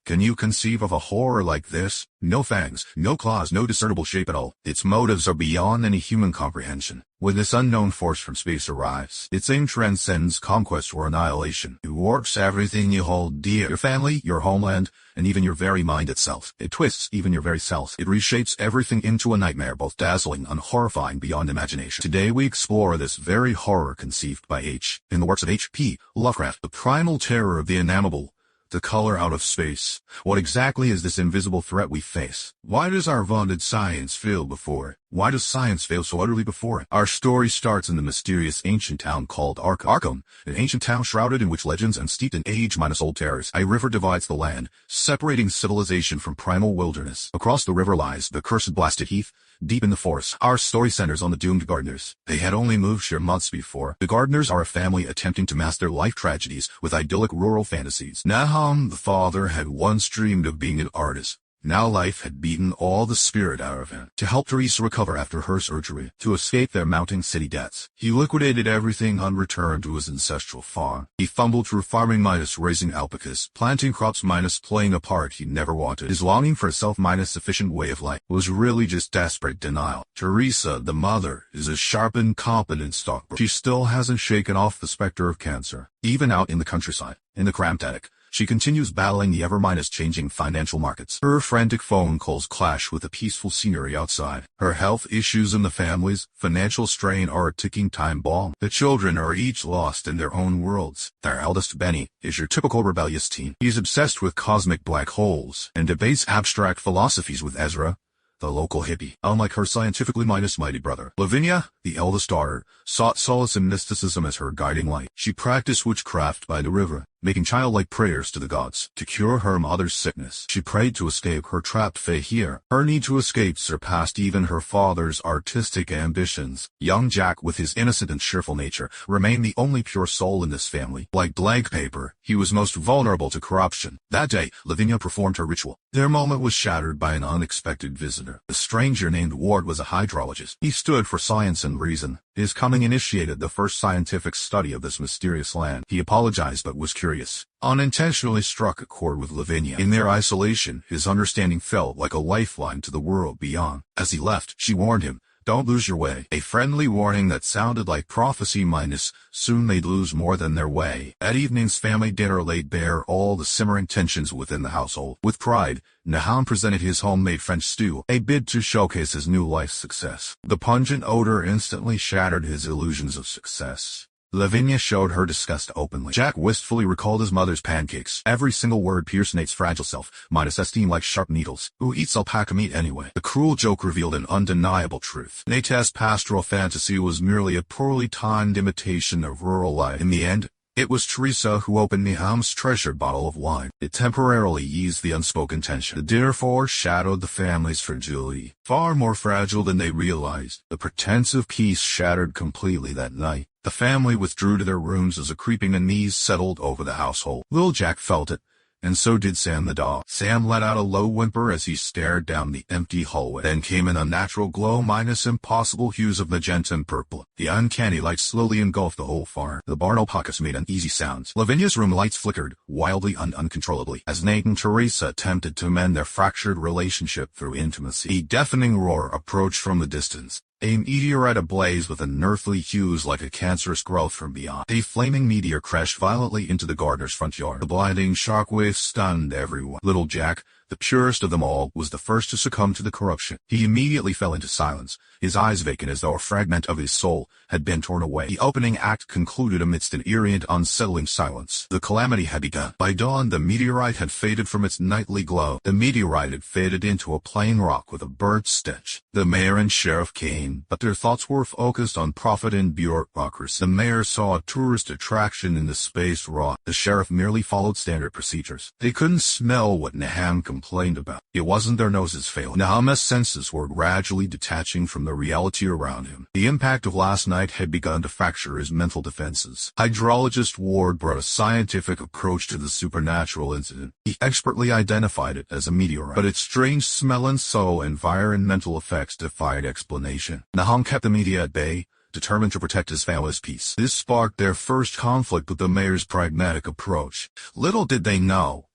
Can you conceive of a horror like this? No fangs, no claws, no discernible shape at all. Its motives are beyond any human comprehension. When this unknown force from space arrives, its aim transcends conquest or annihilation. It warps everything you hold dear. Your family, your homeland, and even your very mind itself. It twists even your very self. It reshapes everything into a nightmare, both dazzling and horrifying beyond imagination. Today we explore this very horror conceived by in the works of H.P. Lovecraft, the primal terror of the ineffable, the color out of space. What exactly is this invisible threat we face? Why does our vaunted science fail before it? Why does science fail so utterly before it? Our story starts in the mysterious ancient town called Arkham, an ancient town shrouded in witch legends and steeped in age-old terrors. A river divides the land, separating civilization from primal wilderness. Across the river lies the cursed blasted heath. Deep in the forest, our story centers on the doomed Gardners. They had only moved here months before. The Gardners are a family attempting to mask their life tragedies with idyllic rural fantasies. Nahum, the father, had once dreamed of being an artist. Now life had beaten all the spirit out of him. To help Teresa recover after her surgery, to escape their mounting city debts, he liquidated everything and returned to his ancestral farm. He fumbled through farming minus raising alpacas, planting crops minus playing a part he never wanted. His longing for a self minus sufficient way of life was really just desperate denial. Teresa, the mother, is a sharp and competent stockbroker. She still hasn't shaken off the specter of cancer. Even out in the countryside, in the cramped attic, she continues battling the ever-changing financial markets. Her frantic phone calls clash with the peaceful scenery outside. Her health issues and the family's financial strain are a ticking time bomb. The children are each lost in their own worlds. Their eldest, Benny, is your typical rebellious teen. He's obsessed with cosmic black holes and debates abstract philosophies with Ezra, the local hippie. Unlike her scientifically mighty brother, Lavinia, the eldest daughter, sought solace in mysticism as her guiding light. She practiced witchcraft by the river, making childlike prayers to the gods. To cure her mother's sickness, she prayed to escape her trapped fate here. Her need to escape surpassed even her father's artistic ambitions. Young Jack, with his innocent and cheerful nature, remained the only pure soul in this family. Like blank paper, he was most vulnerable to corruption. That day, Lavinia performed her ritual. Their moment was shattered by an unexpected visitor. A stranger named Ward was a hydrologist. He stood for science and reason. His coming initiated the first scientific study of this mysterious land. He apologized but was curious. Unintentionally struck a chord with Lavinia. In their isolation, his understanding felt like a lifeline to the world beyond. As he left, she warned him, "Don't lose your way." A friendly warning that sounded like prophecy minus soon they'd lose more than their way. At evening's family dinner laid bare all the simmering tensions within the household. With pride, Nahum presented his homemade French stew, a bid to showcase his new life's success. The pungent odor instantly shattered his illusions of success. Lavinia showed her disgust openly. Jack wistfully recalled his mother's pancakes. Every single word pierced Nate's fragile self, minus esteem like sharp needles. Who eats alpaca meat anyway? The cruel joke revealed an undeniable truth. Nate's pastoral fantasy was merely a poorly timed imitation of rural life. In the end, it was Teresa who opened Nahum's treasured bottle of wine. It temporarily eased the unspoken tension. The dinner foreshadowed the family's fragility, far more fragile than they realized. The pretense of peace shattered completely that night. The family withdrew to their rooms as a creeping unease settled over the household. Little Jack felt it, and so did Sam the dog. Sam let out a low whimper as he stared down the empty hallway. Then came an unnatural glow minus impossible hues of magenta and purple. The uncanny light slowly engulfed the whole farm. The barn alpacas made uneasy sounds. Lavinia's room lights flickered, wildly and uncontrollably, as Nate and Teresa attempted to mend their fractured relationship through intimacy. A deafening roar approached from the distance. A meteorite ablaze with unearthly hues like a cancerous growth from beyond. A flaming meteor crashed violently into the Gardner's front yard. The blinding shockwave stunned everyone. Little Jack, the purest of them all, was the first to succumb to the corruption. He immediately fell into silence, his eyes vacant as though a fragment of his soul had been torn away. The opening act concluded amidst an eerie and unsettling silence. The calamity had begun. By dawn, the meteorite had faded from its nightly glow. The meteorite had faded into a plain rock with a burnt stench. The mayor and sheriff came, but their thoughts were focused on profit and bureaucracy. The mayor saw a tourist attraction in the space rock. The sheriff merely followed standard procedures. They couldn't smell what Nahum complained about. It wasn't their noses failing. Nahum's senses were gradually detaching from the reality around him. The impact of last night had begun to fracture his mental defenses. Hydrologist Ward brought a scientific approach to the supernatural incident. He expertly identified it as a meteorite, but its strange smell and environmental effects defied explanation. Nahum kept the media at bay, determined to protect his family's peace. This sparked their first conflict with the mayor's pragmatic approach. Little did they know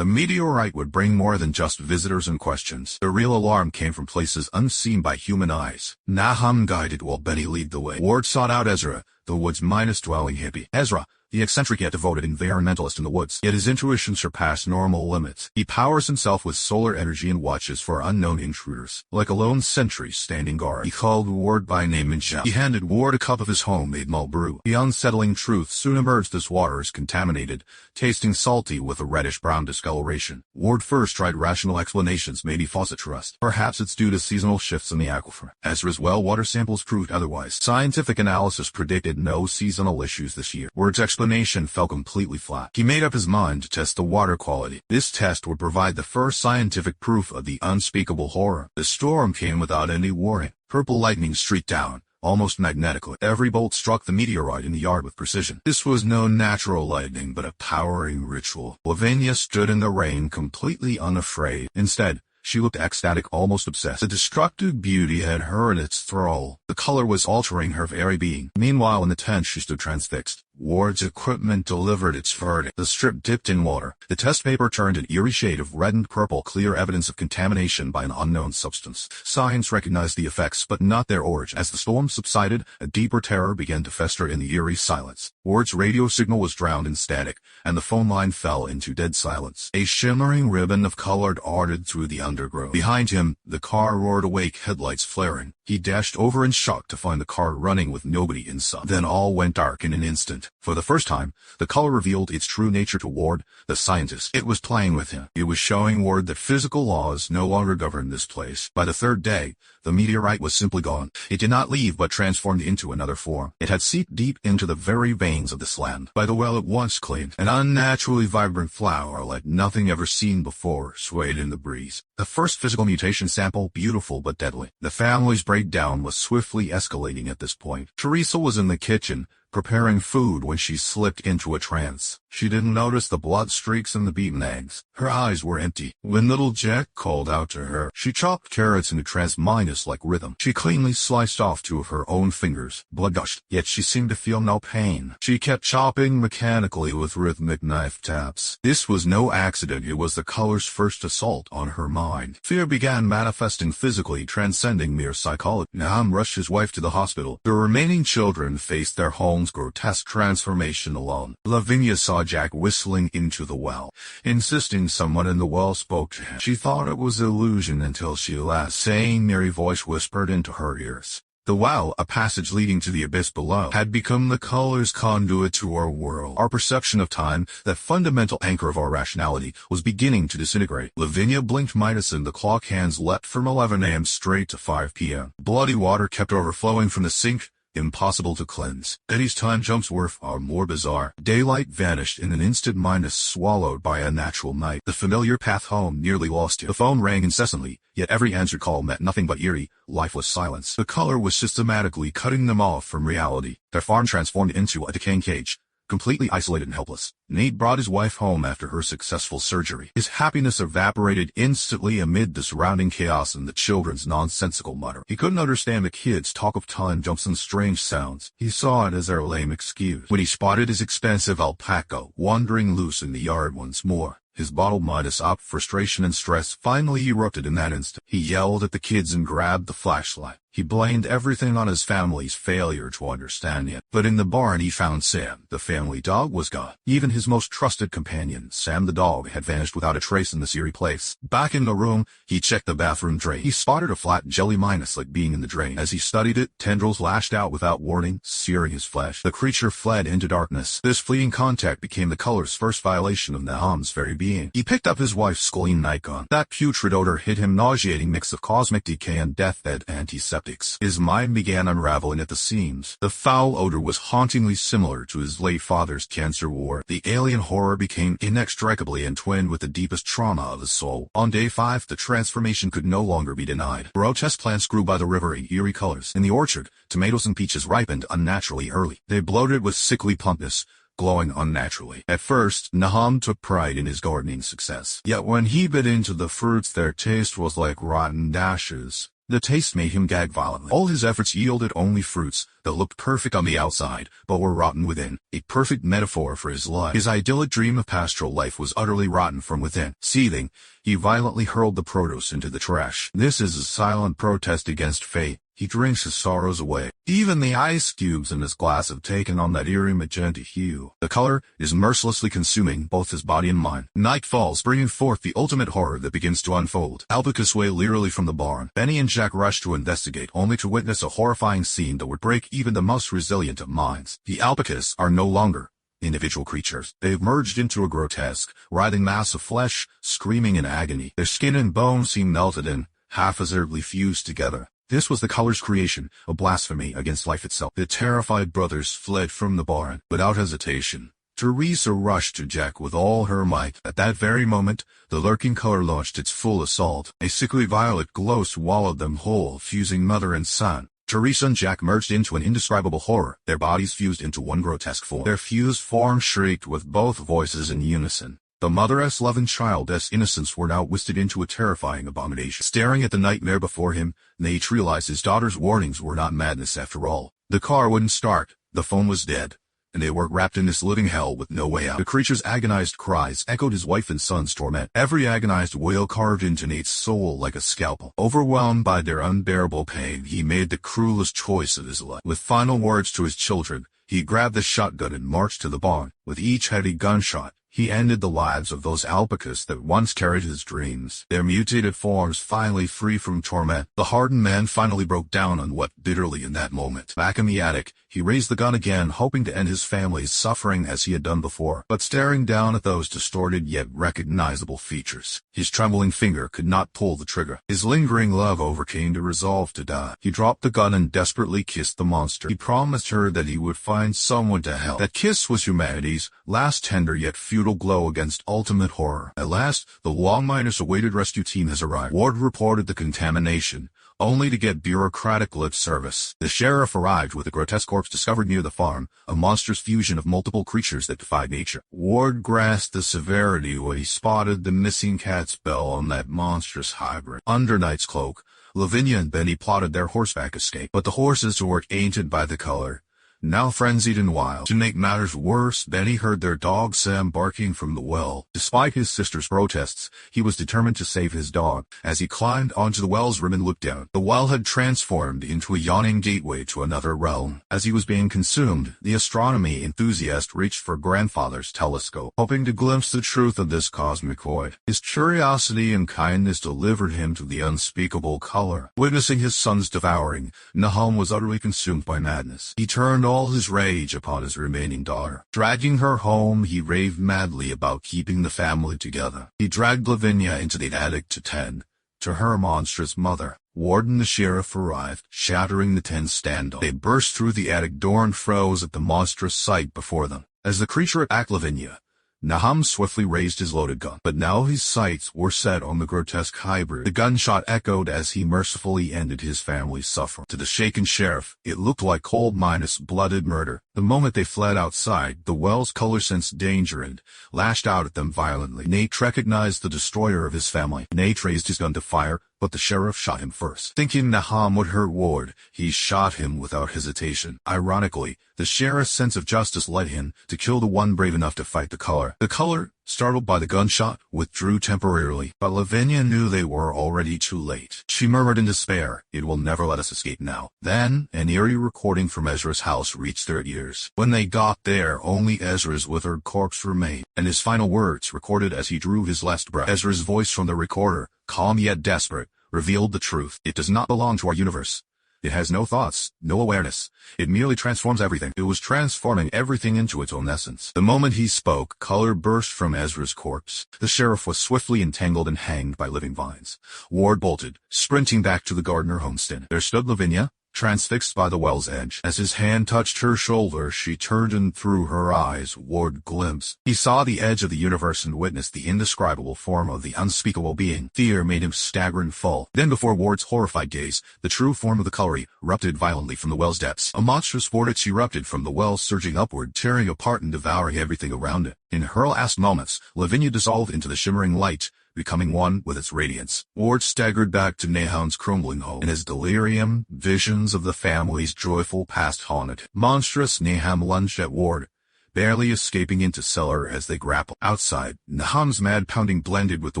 The meteorite would bring more than just visitors and questions. The real alarm came from places unseen by human eyes. Nahum guided while Betty led the way. Ward sought out Ezra, the woods' dwelling hippie. Ezra, the eccentric yet devoted environmentalist in the woods. Yet his intuition surpassed normal limits. He powers himself with solar energy and watches for unknown intruders. Like a lone sentry standing guard, he called Ward by name and shout. He handed Ward a cup of his homemade malt brew. The unsettling truth soon emerged: this water is contaminated, tasting salty with a reddish-brown discoloration. Ward first tried rational explanations, maybe faucet rust. Perhaps it's due to seasonal shifts in the aquifer. Ezra's well water samples proved otherwise. Scientific analysis predicted no seasonal issues this year. Ward's explanation fell completely flat. He made up his mind to test the water quality. This test would provide the first scientific proof of the unspeakable horror. The storm came without any warning. Purple lightning streaked down, almost magnetically. Every bolt struck the meteorite in the yard with precision. This was no natural lightning, but a powering ritual. Lavinia stood in the rain, completely unafraid. Instead, she looked ecstatic, almost obsessed. The destructive beauty had her in its thrall. The color was altering her very being. Meanwhile, in the tent, she stood transfixed. Ward's equipment delivered its verdict. The strip dipped in water. The test paper turned an eerie shade of red and purple, clear evidence of contamination by an unknown substance. Science recognized the effects, but not their origin. As the storm subsided, a deeper terror began to fester in the eerie silence. Ward's radio signal was drowned in static, and the phone line fell into dead silence. A shimmering ribbon of color darted through the undergrowth. Behind him, the car roared awake, headlights flaring. He dashed over in shock to find the car running with nobody inside. Then all went dark in an instant. For the first time, the color revealed its true nature to Ward, the scientist. It was playing with him. It was showing Ward that physical laws no longer governed this place. By the third day, the meteorite was simply gone. It did not leave, but transformed into another form. It had seeped deep into the very veins of this land. By the well it once claimed, an unnaturally vibrant flower like nothing ever seen before swayed in the breeze. The first physical mutation sample, beautiful but deadly. The family's breakdown was swiftly escalating at this point. Teresa was in the kitchen, preparing food when she slipped into a trance. She didn't notice the blood streaks and the beaten eggs. Her eyes were empty. When little Jack called out to her, she chopped carrots into trance-minus-like rhythm. She cleanly sliced off 2 of her own fingers. Blood gushed, yet she seemed to feel no pain. She kept chopping mechanically with rhythmic knife taps. This was no accident. It was the color's first assault on her mind. Fear began manifesting physically, transcending mere psychology. Nahum rushed his wife to the hospital. The remaining children faced their home's grotesque transformation alone. Lavinia saw Jack whistling into the well, insisting someone in the well spoke to him. She thought it was illusion until she laughed. Same merry voice whispered into her ears. The well, a passage leading to the abyss below, had become the color's conduit to our world. Our perception of time, that fundamental anchor of our rationality, was beginning to disintegrate. Lavinia blinked Midas and the clock hands leapt from 11 a.m. straight to 5 p.m. Bloody water kept overflowing from the sink, impossible to cleanse. Eddie's time jumps were far more bizarre. Daylight vanished in an instant, Midas swallowed by a natural night. The familiar path home nearly lost him. The phone rang incessantly, yet every answered call meant nothing but eerie, lifeless silence. The color was systematically cutting them off from reality. Their farm transformed into a decaying cage, completely isolated and helpless. Nate brought his wife home after her successful surgery. His happiness evaporated instantly amid the surrounding chaos and the children's nonsensical mutter. He couldn't understand the kids' talk of time jumps and strange sounds. He saw it as their lame excuse. When he spotted his expensive alpaca wandering loose in the yard once more, his bottled Midas up, frustration and stress finally erupted in that instant. He yelled at the kids and grabbed the flashlight. He blamed everything on his family's failure to understand him. But in the barn he found Sam. The family dog was gone. Even his most trusted companion, Sam the dog, had vanished without a trace in this eerie place. Back in the room, he checked the bathroom drain. He spotted a flat jelly Midas-like being in the drain. As he studied it, tendrils lashed out without warning, searing his flesh. The creature fled into darkness. This fleeting contact became the color's first violation of Nahum's very being. He picked up his wife's clean nightgown. That putrid odor hit him, nauseating mix of cosmic decay and deathbed antiseptic. His mind began unraveling at the seams. The foul odor was hauntingly similar to his late father's cancer war. The alien horror became inextricably entwined with the deepest trauma of his soul. On day 5, the transformation could no longer be denied. Grotesque plants grew by the river in eerie colors. In the orchard, tomatoes and peaches ripened unnaturally early. They bloated with sickly plumpness, glowing unnaturally. At first, Nahum took pride in his gardening success. Yet when he bit into the fruits, their taste was like rotten ashes. The taste made him gag violently. All his efforts yielded only fruits that looked perfect on the outside, but were rotten within, a perfect metaphor for his life. His idyllic dream of pastoral life was utterly rotten from within. Seething, he violently hurled the produce into the trash. This is a silent protest against fate. He drinks his sorrows away. Even the ice cubes in his glass have taken on that eerie magenta hue. The color is mercilessly consuming both his body and mind. Night falls, bringing forth the ultimate horror that begins to unfold. Alpacas wail eerily from the barn. Benny and Jack rush to investigate, only to witness a horrifying scene that would break even the most resilient of minds. The alpacas are no longer individual creatures. They've merged into a grotesque, writhing mass of flesh, screaming in agony. Their skin and bones seem melted and haphazardly fused together. This was the color's creation, a blasphemy against life itself. The terrified brothers fled from the barn. Without hesitation, Teresa rushed to Jack with all her might. At that very moment, the lurking color launched its full assault. A sickly violet glow swallowed them whole, fusing mother and son. Teresa and Jack merged into an indescribable horror, their bodies fused into one grotesque form. Their fused form shrieked with both voices in unison. The mother's love and child's innocence were now twisted into a terrifying abomination. Staring at the nightmare before him, Nate realized his daughter's warnings were not madness after all. The car wouldn't start, the phone was dead, and they were wrapped in this living hell with no way out. The creature's agonized cries echoed his wife and son's torment. Every agonized wail carved into Nate's soul like a scalpel. Overwhelmed by their unbearable pain, he made the cruelest choice of his life. With final words to his children, he grabbed the shotgun and marched to the barn. With each heavy gunshot, he ended the lives of those alpacas that once carried his dreams. Their mutated forms finally free from torment, the hardened man finally broke down and wept bitterly in that moment. Back in the attic, he raised the gun again, hoping to end his family's suffering as he had done before. But staring down at those distorted yet recognizable features, his trembling finger could not pull the trigger. His lingering love overcame the resolve to die. He dropped the gun and desperately kissed the monster. He promised her that he would find someone to help. That kiss was humanity's last tender yet futile glow against ultimate horror. At last, the long-awaited rescue team has arrived. Ward reported the contamination, only to get bureaucratic lip service. The sheriff arrived with a grotesque corpse discovered near the farm, a monstrous fusion of multiple creatures that defied nature. Ward grasped the severity when he spotted the missing cat's bell on that monstrous hybrid. Under Knight's cloak, Lavinia and Benny plotted their horseback escape, but the horses were tainted by the color, now frenzied and wild. To make matters worse, Benny heard their dog Sam barking from the well. Despite his sister's protests, he was determined to save his dog. As he climbed onto the well's rim and looked down, the well had transformed into a yawning gateway to another realm. As he was being consumed, the astronomy enthusiast reached for grandfather's telescope, hoping to glimpse the truth of this cosmic void. His curiosity and kindness delivered him to the unspeakable color. Witnessing his son's devouring, Nahum was utterly consumed by madness. He turned all his rage upon his remaining daughter. Dragging her home, he raved madly about keeping the family together. He dragged Lavinia into the attic to tend to her monstrous mother. Ward and the sheriff arrived, shattering the tense standoff. They burst through the attic door and froze at the monstrous sight before them. As the creature attacked Lavinia, Nahum swiftly raised his loaded gun, but now his sights were set on the grotesque hybrid. The gunshot echoed as he mercifully ended his family's suffering. To the shaken sheriff, it looked like cold-blooded murder. The moment they fled outside, the well's color sensed danger and lashed out at them violently. Nate recognized the destroyer of his family. Nate raised his gun to fire, but the sheriff shot him first. Thinking Nahum would hurt Ward, he shot him without hesitation. Ironically, the sheriff's sense of justice led him to kill the one brave enough to fight the color. The color, startled by the gunshot, withdrew temporarily, but Lavinia knew they were already too late. She murmured in despair, "It will never let us escape now." Then, an eerie recording from Ezra's house reached their ears. When they got there, only Ezra's withered corpse remained, and his final words, recorded as he drew his last breath. Ezra's voice from the recorder, calm yet desperate, revealed the truth. "It does not belong to our universe. It has no thoughts, no awareness. It merely transforms everything." It was transforming everything into its own essence. The moment he spoke, color burst from Ezra's corpse. The sheriff was swiftly entangled and hanged by living vines. Ward bolted, sprinting back to the Gardner homestead. There stood Lavinia, transfixed by the well's edge. As his hand touched her shoulder, she turned, and through her eyes Ward glimpsed. He saw the edge of the universe and witnessed the indescribable form of the unspeakable being. Fear made him stagger and fall. Then before Ward's horrified gaze, the true form of the color erupted violently from the well's depths. A monstrous vortex erupted from the well, surging upward, tearing apart and devouring everything around it. In her last moments, Lavinia dissolved into the shimmering light, becoming one with its radiance. Ward staggered back to Nahum's crumbling home. In his delirium, visions of the family's joyful past haunted. Monstrous Nahum lunged at Ward, barely escaping into cellar as they grappled. Outside, Nahum's mad pounding blended with the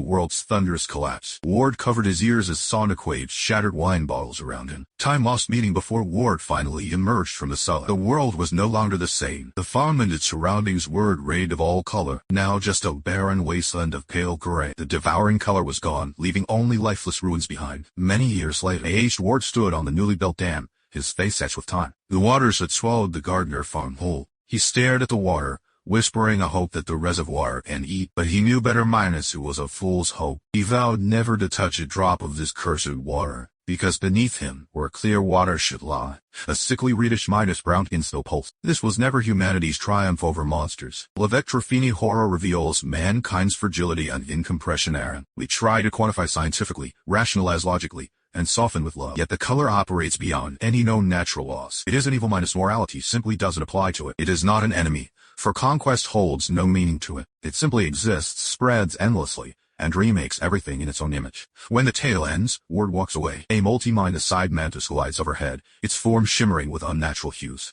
world's thunderous collapse. Ward covered his ears as sonic waves shattered wine bottles around him. Time lost meeting before Ward finally emerged from the cellar. The world was no longer the same. The farm and its surroundings were arrayed of all color, now just a barren wasteland of pale gray. The devouring color was gone, leaving only lifeless ruins behind. Many years later, aged Ward stood on the newly built dam, his face etched with time. The waters had swallowed the Gardner farm whole. He stared at the water, whispering a hope that the reservoir can eat, but he knew better minus it was a fool's hope. He vowed never to touch a drop of this cursed water, because beneath him, where clear water should lie, a sickly reddish minus brown in still pulse. This was never humanity's triumph over monsters. Lovecraftini horror reveals mankind's fragility and incompression. We try to quantify scientifically, rationalize logically, and soften with love. Yet the color operates beyond any known natural laws. It isn't evil minus morality simply doesn't apply to it. It is not an enemy, for conquest holds no meaning to it. It simply exists, spreads endlessly, and remakes everything in its own image. When the tale ends, Ward walks away. A multi-minus side mantis glides overhead, its form shimmering with unnatural hues.